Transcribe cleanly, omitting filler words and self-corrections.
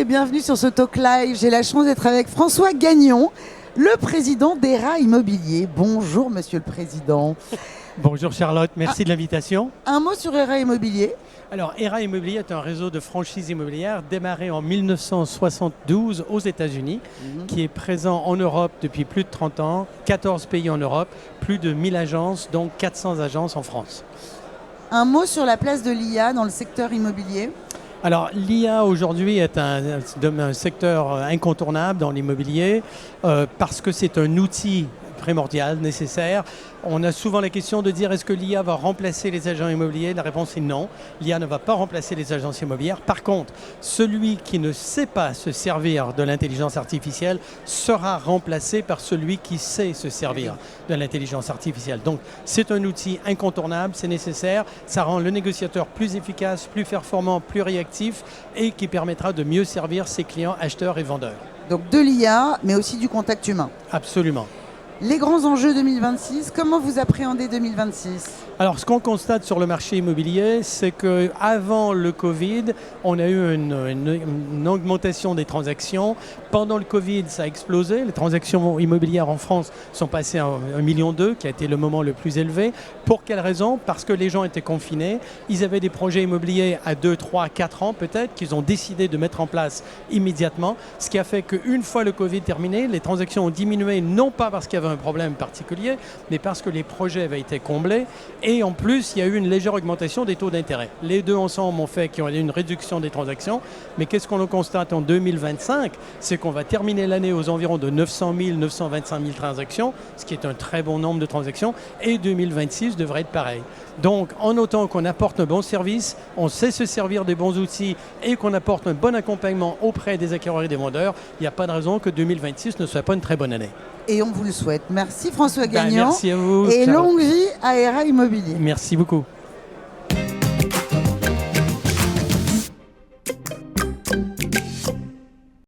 bienvenue sur ce Talk Live. J'ai la chance d'être avec François Gagnon, le président d'ERA Immobilier. Bonjour Monsieur le Président. Bonjour Charlotte, merci de l'invitation. Un mot sur ERA Immobilier. Alors ERA Immobilier est un réseau de franchises immobilières démarré en 1972 aux États-Unis, qui est présent en Europe depuis plus de 30 ans, 14 pays en Europe, plus de 1000 agences, dont 400 agences en France. Un mot sur la place de l'IA dans le secteur immobilier. Alors l'IA aujourd'hui est un secteur incontournable dans l'immobilier parce que c'est un outil primordial, nécessaire. On a souvent la question de dire est-ce que l'IA va remplacer les agents immobiliers? La réponse est non. L'IA ne va pas remplacer les agences immobilières. Par contre, celui qui ne sait pas se servir de l'intelligence artificielle sera remplacé par celui qui sait se servir de l'intelligence artificielle. Donc, c'est un outil incontournable, c'est nécessaire. Ça rend le négociateur plus efficace, plus performant, plus réactif et qui permettra de mieux servir ses clients, acheteurs et vendeurs. Donc de l'IA, mais aussi du contact humain. Absolument. Les grands enjeux 2026, comment vous appréhendez 2026 ? Alors, ce qu'on constate sur le marché immobilier, c'est qu'avant le Covid, on a eu une augmentation des transactions. Pendant le Covid, ça a explosé. Les transactions immobilières en France sont passées à 1,2 million, qui a été le moment le plus élevé. Pour quelle raison? Parce que les gens étaient confinés. Ils avaient des projets immobiliers à 2, 3, 4 ans peut-être, qu'ils ont décidé de mettre en place immédiatement. Ce qui a fait qu'une fois le Covid terminé, les transactions ont diminué, non pas parce qu'il y avait un problème particulier, mais parce que les projets avaient été comblés. Et en plus, il y a eu une légère augmentation des taux d'intérêt. Les deux ensemble ont fait qu'il y a eu une réduction des transactions. Mais qu'est-ce qu'on constate en 2025? C'est qu'on va terminer l'année aux environs de 900 000, 925 000 transactions, ce qui est un très bon nombre de transactions. Et 2026 devrait être pareil. Donc, en notant qu'on apporte un bon service, on sait se servir des bons outils et qu'on apporte un bon accompagnement auprès des acquéreurs et des vendeurs, il n'y a pas de raison que 2026 ne soit pas une très bonne année. Et on vous le souhaite. Merci François Gagnon. Merci à vous. Et Ciao. longue vie à ERA Immobilier. Merci beaucoup.